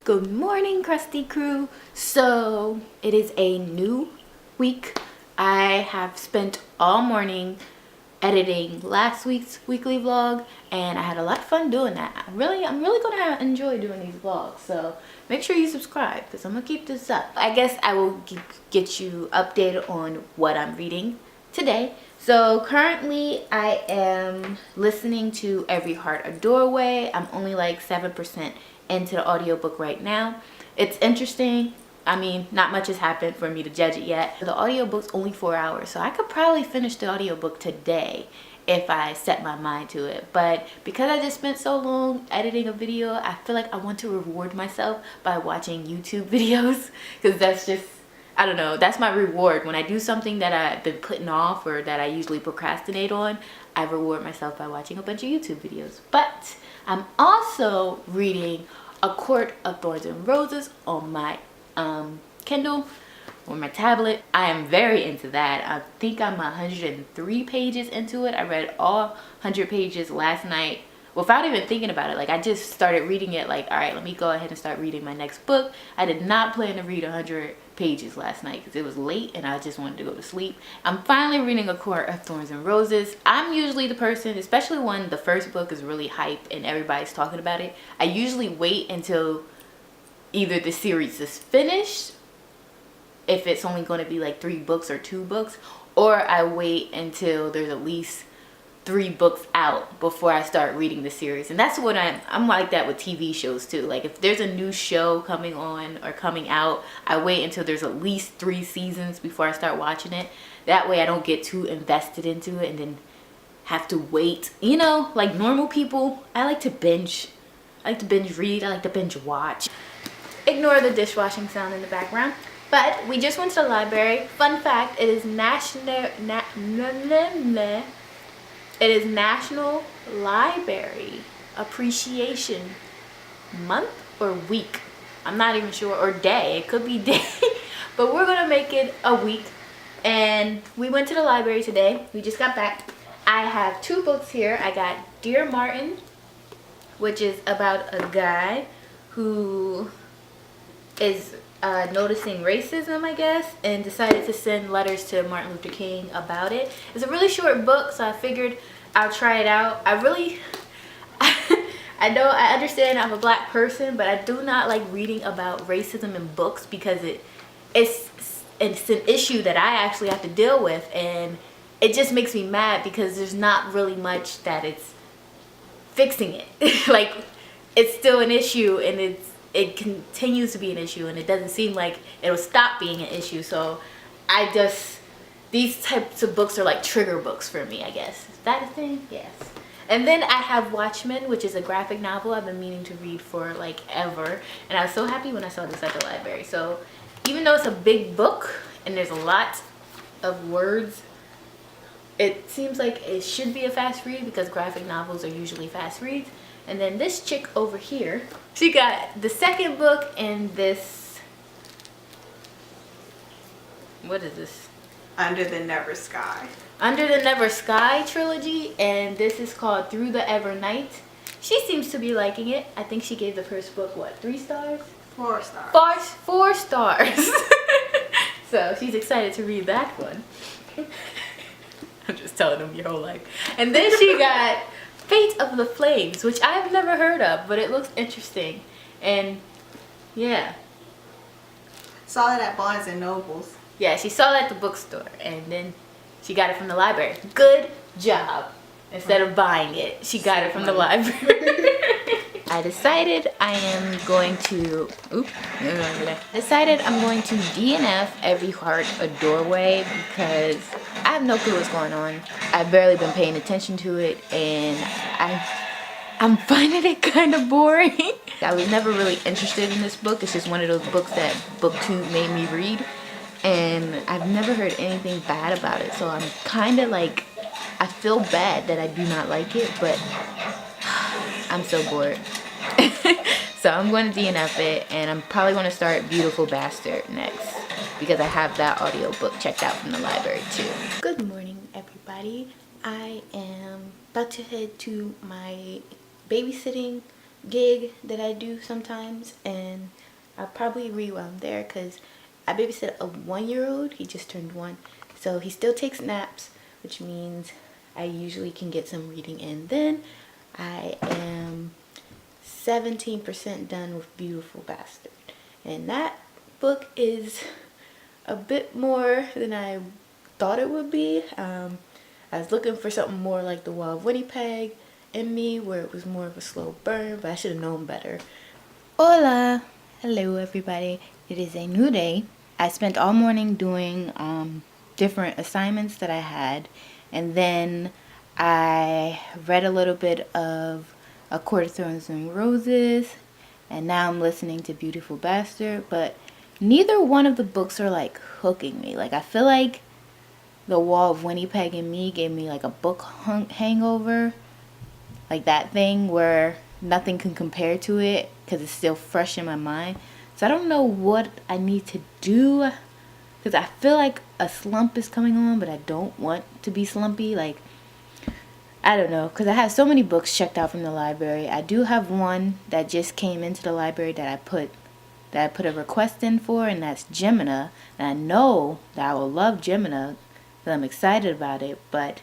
Good morning, Krusty Crew. So it is a new week. I have spent all morning editing last week's weekly vlog, and I had a lot of fun doing that. I'm really gonna enjoy doing these vlogs. So make sure you subscribe because I'm gonna keep this up. I guess I will get you updated on what I'm reading today. So currently I am listening to Every Heart a Doorway. I'm only like 7% into the audiobook right now. It's interesting. I mean, not much has happened for me to judge it yet. The audiobook's only 4 hours, so I could probably finish the audiobook today if I set my mind to it. But because I just spent so long editing a video, I feel like I want to reward myself by watching YouTube videos, because that's just, I don't know, that's my reward. When I do something that I've been putting off or that I usually procrastinate on, I reward myself by watching a bunch of YouTube videos. But I'm also reading A Court of Thorns and Roses on my Kindle or my tablet. I am very into that. I think I'm 103 pages into it. I read all 100 pages last night without even thinking about it. Like, I just started reading it like, all right, let me go ahead and start reading my next book. I did not plan to read 100 pages last night because it was late and I just wanted to go to sleep. I'm finally reading A Court of Thorns and Roses. I'm usually the person, especially when the first book is really hype and everybody's talking about it, I usually wait until either the series is finished, if it's only going to be like 3 books or 2 books, or I wait until there's at least 3 books out before I start reading the series. And that's what I'm like that with TV shows too. Like, if there's a new show coming on or coming out, I wait until there's at least 3 seasons before I start watching it. That way I don't get too invested into it and then have to wait. You know, like normal people, I like to binge. I like to binge read. I like to binge watch. Ignore the dishwashing sound in the background. But we just went to the library. Fun fact, it is National Library Appreciation Month or week. I'm not even sure, or day. It could be day. But we're gonna make it a week. And we went to the library today. We just got back. I have 2 books here. I got Dear Martin, which is about a guy who is noticing racism, I guess, and decided to send letters to Martin Luther King about it. It's a really short book, so I figured I'll try it out. I know, I understand I'm a black person, but I do not like reading about racism in books because it's an issue that I actually have to deal with, and it just makes me mad because there's not really much that it's fixing it. Like, it's still an issue, and it continues to be an issue, and it doesn't seem like it'll stop being an issue. So these types of books are like trigger books for me, I guess. Is that a thing? Yes. And then I have Watchmen, which is a graphic novel I've been meaning to read for like ever, and I was so happy when I saw this at the library. So even though it's a big book and there's a lot of words, it seems like it should be a fast read because graphic novels are usually fast reads. And then this chick over here, she got the second book in this, what is this? Under the Never Sky. Under the Never Sky trilogy, and this is called Through the Ever Night. She seems to be liking it. I think she gave the first book, what, 3 stars? 4 stars. 4 stars. So she's excited to read that one. I'm just telling them your whole life. And then she got Fate of the Flames, which I've never heard of, but it looks interesting. And yeah, Saw it at Barnes and Nobles. yeah, she saw it at the bookstore and then she got it from the library. Good job. Instead of buying it, she got it from the library. I decided I'm going to DNF Every Heart a Doorway because I have no clue what's going on. I've barely been paying attention to it, and I'm finding it kind of boring. I was never really interested in this book. It's just one of those books that BookTube made me read, and I've never heard anything bad about it. So I'm kind of like, I feel bad that I do not like it, but I'm so bored. So I'm going to DNF it, and I'm probably going to start Beautiful Bastard next because I have that audiobook checked out from the library too. Good morning, everybody. I am about to head to my babysitting gig that I do sometimes, and I'll probably read while I'm there because I babysit a 1-year-old. He just turned 1, so he still takes naps, which means I usually can get some reading in. Then I am 17% done with Beautiful Bastard, and that book is a bit more than I thought it would be. I was looking for something more like The Wild Winnipeg in me, where it was more of a slow burn, but I should have known better. Hola! Hello everybody. It is a new day. I spent all morning doing different assignments that I had, and then I read a little bit of A Court of Thorns and Roses, and now I'm listening to Beautiful Bastard, but neither one of the books are like hooking me. Like, I feel like The Wall of Winnipeg and Me gave me like a book hangover, like that thing where nothing can compare to it because it's still fresh in my mind. So I don't know what I need to do, because I feel like a slump is coming on, but I don't want to be slumpy. Like, I don't know, because I have so many books checked out from the library. I do have one that just came into the library that I put a request in for, and that's Gemina. And I know that I will love Gemina, so I'm excited about it. But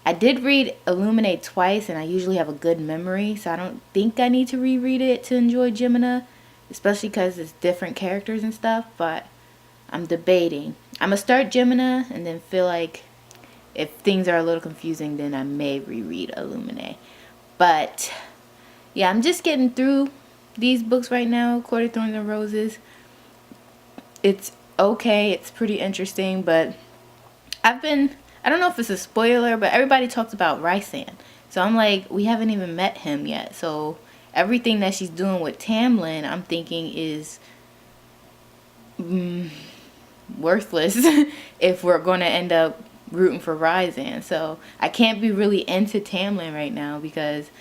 I did read Illuminate twice, and I usually have a good memory, so I don't think I need to reread it to enjoy Gemina, especially because it's different characters and stuff. But I'm debating. I'm going to start Gemina and then feel like if things are a little confusing, then I may reread Illuminate. But yeah, I'm just getting through these books right now. Court of Thorns and Roses. It's okay. It's pretty interesting, but I don't know if it's a spoiler, but everybody talks about Rysand. So I'm like, we haven't even met him yet. So everything that she's doing with Tamlin, I'm thinking is worthless if we're going to end up rooting for Rysand. So I can't be really into Tamlin right now because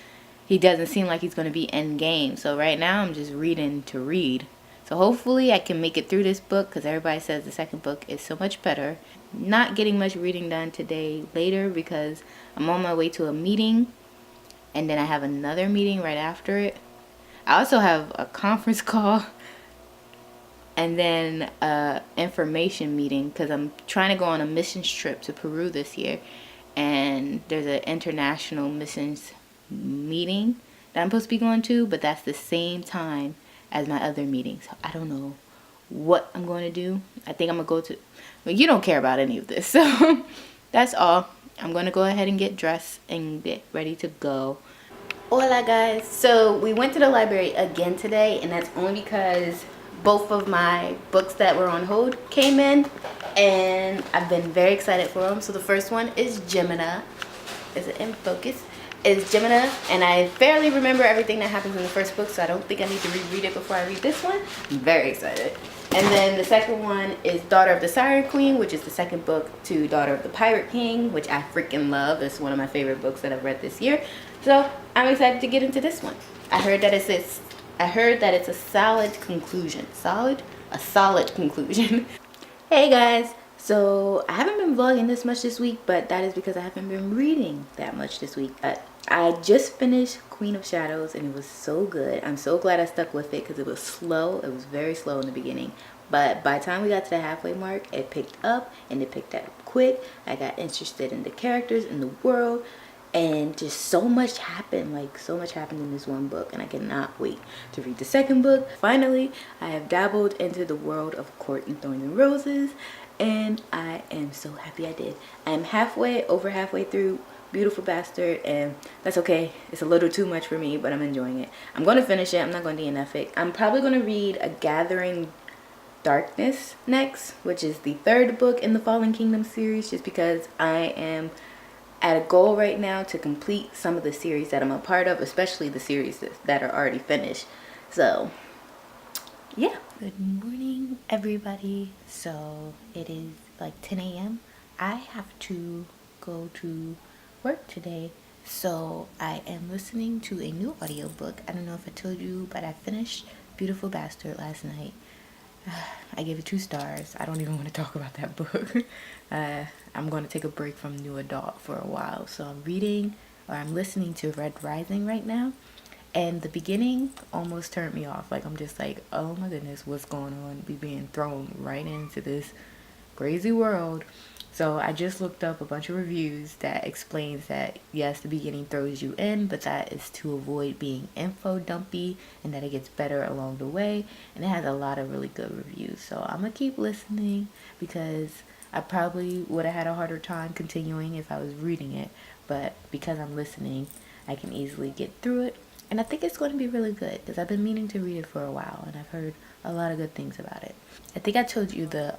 he doesn't seem like he's going to be end game. So right now I'm just reading to read. So hopefully I can make it through this book, because everybody says the second book is so much better. Not getting much reading done today later because I'm on my way to a meeting, and then I have another meeting right after it. I also have a conference call and then a information meeting because I'm trying to go on a missions trip to Peru this year, and there's an international missions meeting that I'm supposed to be going to, but that's the same time as my other meeting. So I don't know what I'm going to do. I think I'm going to go to... Well, you don't care about any of this, so that's all. I'm going to go ahead and get dressed and get ready to go. Hola guys. So we went to the library again today, and that's only because both of my books that were on hold came in, and I've been very excited for them. So the first one is Gemina. Is it in focus? Is Gemina, and I barely remember everything that happens in the first book, so I don't think I need to reread it before I read this one. I'm very excited. And then the second one is Daughter of the Siren Queen, which is the second book to Daughter of the Pirate King, which I freaking love. It's one of my favorite books that I've read this year. So I'm excited to get into this one. I heard that it's a solid conclusion. A solid conclusion. Hey guys. So I haven't been vlogging this much this week, but that is because I haven't been reading that much this week. But I just finished Queen of Shadows, and it was so good. I'm so glad I stuck with it because it was slow. It was very slow in the beginning. But by the time we got to the halfway mark, it picked up, and it picked up quick. I got interested in the characters, in the world, and just so much happened. Like, so much happened in this one book, and I cannot wait to read the second book. Finally, I have dabbled into the world of Court and Thorns and Roses, and I am so happy I did. I am over halfway through Beautiful Bastard, and that's okay. It's a little too much for me, but I'm enjoying it. I'm going to finish it. I'm not going to DNF it. I'm probably going to read A Gathering Darkness next, which is the third book in the Fallen Kingdom series, just because I am at a goal right now to complete some of the series that I'm a part of, especially the series that are already finished. So yeah. Good morning everybody. So it is like 10 a.m. I have to go to work today, so I am listening to a new audiobook. I don't know if I told you, but I finished Beautiful Bastard last night. I gave it 2 stars. I don't even want to talk about that book. I'm going to take a break from new adult for a while, so I'm listening to Red Rising right now, And the beginning almost turned me off. Like, I'm just like, oh my goodness, what's going on? We being thrown right into this crazy world. So I just looked up a bunch of reviews that explains that yes, the beginning throws you in, but that is to avoid being info dumpy, and that it gets better along the way. And it has a lot of really good reviews. So I'm gonna keep listening, because I probably would have had a harder time continuing if I was reading it, but because I'm listening, I can easily get through it. And I think it's going to be really good, because I've been meaning to read it for a while, and I've heard a lot of good things about it. I think I told you the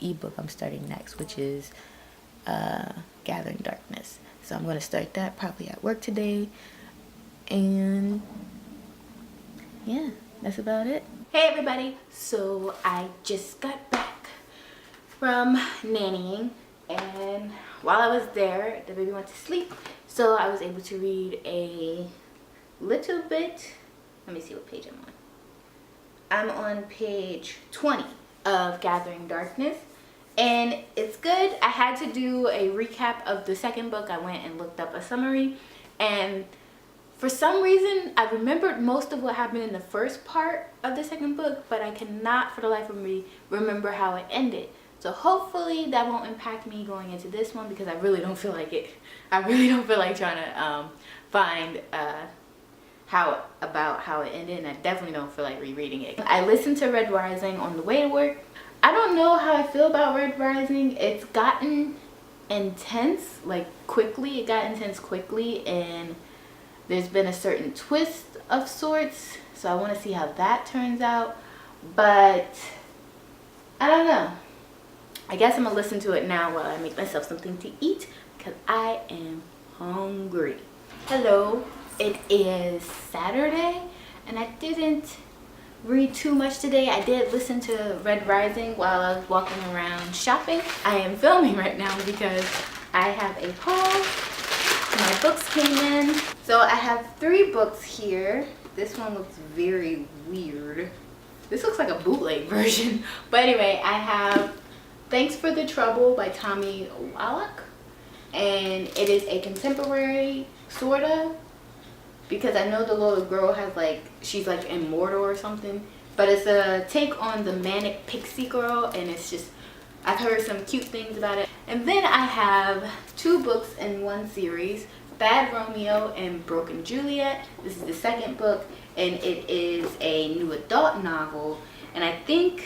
ebook I'm starting next, which is Gathering Darkness. So I'm going to start that probably at work today. And yeah, that's about it. Hey everybody, so I just got back from nannying, and while I was there, the baby went to sleep, so I was able to read a little bit. Let me see what page I'm on. I'm on page 20 of Gathering Darkness, and it's good. I had to do a recap of the second book. I went and looked up a summary, and for some reason I remembered most of what happened in the first part of the second book, but I cannot for the life of me remember how it ended. So hopefully that won't impact me going into this one, because I really don't feel like it. I really don't feel like trying to find how it ended, and I definitely don't feel like rereading it. I listened to Red Rising on the way to work. I don't know how I feel about Red Rising. It's gotten intense, like quickly. It got intense quickly, and there's been a certain twist of sorts, so I want to see how that turns out. But I don't know. I guess I'm gonna listen to it now while I make myself something to eat, because I am hungry. Hello. It is Saturday, and I didn't read too much today. I did listen to Red Rising while I was walking around shopping. I am filming right now because I have a haul. My books came in. So I have 3 books here. This one looks very weird. This looks like a bootleg version. But anyway, I have Thanks for the Trouble by Tommy Wallach. And it is a contemporary, sorta, because I know the little girl has she's like immortal or something, but it's a take on the manic pixie girl, and it's just, I've heard some cute things about it. And then I have 2 books in one series, Bad Romeo and Broken Juliet. This is the second book, and it is a new adult novel, and I think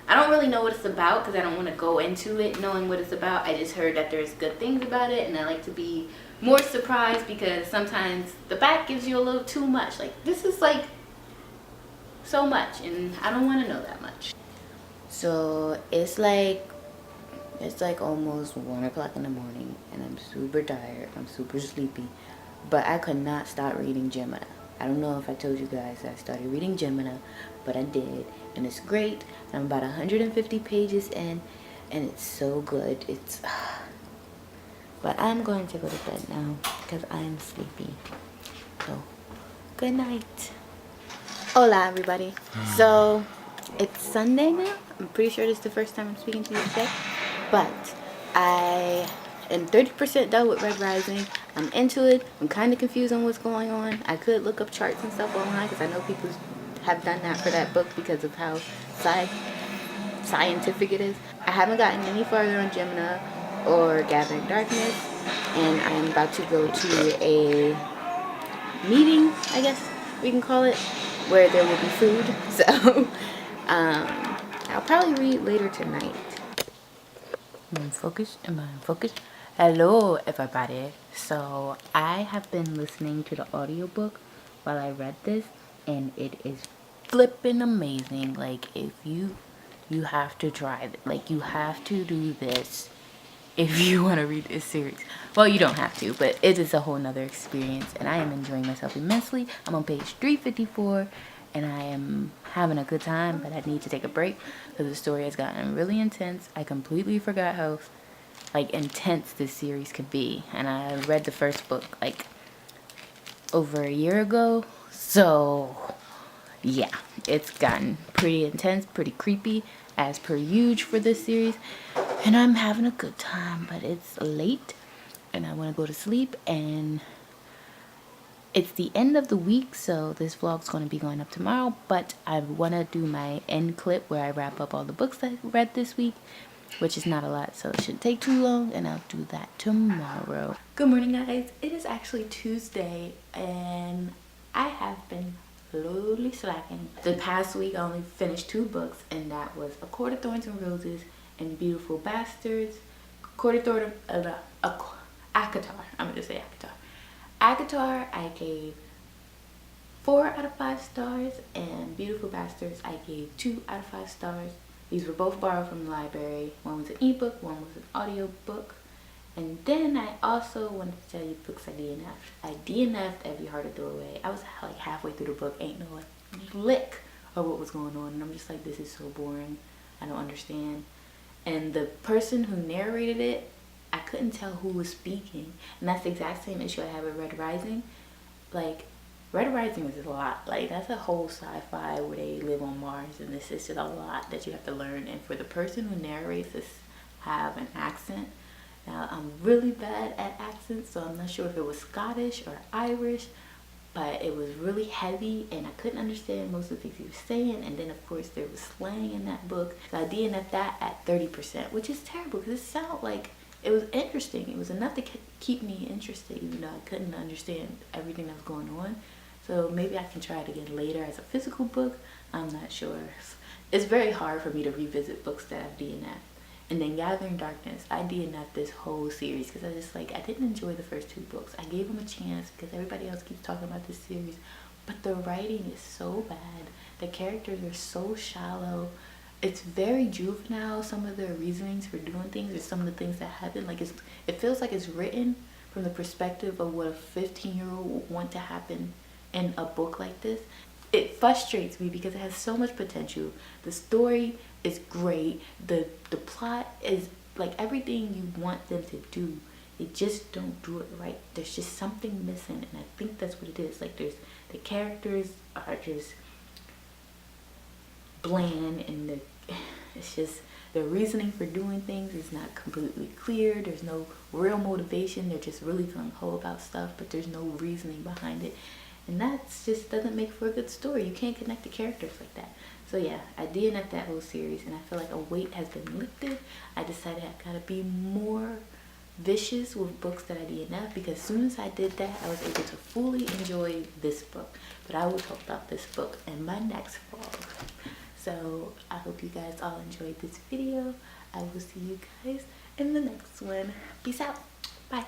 I don't really know what it's about, because I don't want to go into it knowing what it's about. I just heard that there's good things about it, and I like to be more surprised, because sometimes the back gives you a little too much. Like, this is like so much, and I don't want to know that much. So it's like almost 1 o'clock in the morning, and I'm super tired. I'm super sleepy, but I could not stop reading Gemini. I don't know if I told you guys that I started reading Gemini, but I did, and it's great. I'm about 150 pages in, and it's so good. But I'm going to go to bed now, because I'm sleepy. So, good night. Hola, everybody. So, it's Sunday now. I'm pretty sure this is the first time I'm speaking to you today. But I am 30% done with Red Rising. I'm into it. I'm kind of confused on what's going on. I could look up charts and stuff online, because I know people have done that for that book because of how scientific it is. I haven't gotten any further on Gemini or Gathering Darkness, and I'm about to go to a meeting, I guess we can call it, where there will be food. So I'll probably read later tonight. Am I focused? Hello everybody. So I have been listening to the audiobook while I read this, and it is flipping amazing. Like, if you have to try it. Like, you have to do this if you want to read this series. Well, you don't have to, but it is a whole nother experience, and I am enjoying myself immensely. I'm on page 354, and I am having a good time, but I need to take a break because the story has gotten really intense. I completely forgot how intense this series could be, and I read the first book over a year ago, so yeah, it's gotten pretty intense, pretty creepy, as per usual for this series, and I'm having a good time. But it's late, and I want to go to sleep, and It's the end of the week, so this vlog's going to be going up tomorrow, but I want to do my end clip where I wrap up all the books that I read this week, which is not a lot, so it shouldn't take too long, and I'll do that tomorrow. Good morning, guys. It is actually Tuesday, and I have been slowly slacking. The past week I only finished 2 books, and that was A Court of Thorns and Roses and Beautiful Bastards. ACOTAR, I'm gonna say ACOTAR. ACOTAR I gave 4 out of 5 stars, and Beautiful Bastards I gave 2 out of 5 stars. These were both borrowed from the library. One was an ebook, one was an audio book. And then I also wanted to tell you books I DNF'd. I DNF'd Every Heart a Doorway. I was like halfway through the book, ain't no lick of what was going on, and I'm just like, this is so boring. I don't understand. And the person who narrated it, I couldn't tell who was speaking, and that's the exact same issue I have with Red Rising. Like, Red Rising is a lot. Like, that's a whole sci-fi where they live on Mars, and this is just a lot that you have to learn. And for the person who narrates this have an accent. Now, I'm really bad at accents, so I'm not sure if it was Scottish or Irish, but it was really heavy, and I couldn't understand most of the things he was saying. And then, of course, there was slang in that book. So I DNF'd that at 30%, which is terrible because it sounded like it was interesting. It was enough to keep me interested, even though I couldn't understand everything that was going on. So maybe I can try it again later as a physical book. I'm not sure. It's very hard for me to revisit books that I've DNF'd. And then Gathering Darkness, I DNF'd this whole series because I didn't enjoy the first 2 books. I gave them a chance because everybody else keeps talking about this series, but the writing is so bad. The characters are so shallow. It's very juvenile, some of their reasonings for doing things or some of the things that happen. Like, it feels like it's written from the perspective of what a 15-year-old would want to happen in a book like this. It frustrates me because it has so much potential. The story is great. The plot is like everything you want them to do. They just don't do it right. There's just something missing, and I think that's what it is. Like, the characters are just bland, and it's just their reasoning for doing things is not completely clear. There's no real motivation. They're just really gung-ho about stuff, but there's no reasoning behind it. And that just doesn't make for a good story. You can't connect the characters like that. So yeah, I DNF'd that whole series, and I feel like a weight has been lifted. I decided I gotta be more vicious with books that I DNF, because as soon as I did that, I was able to fully enjoy this book. But I will talk about this book in my next vlog. So I hope you guys all enjoyed this video. I will see you guys in the next one. Peace out. Bye.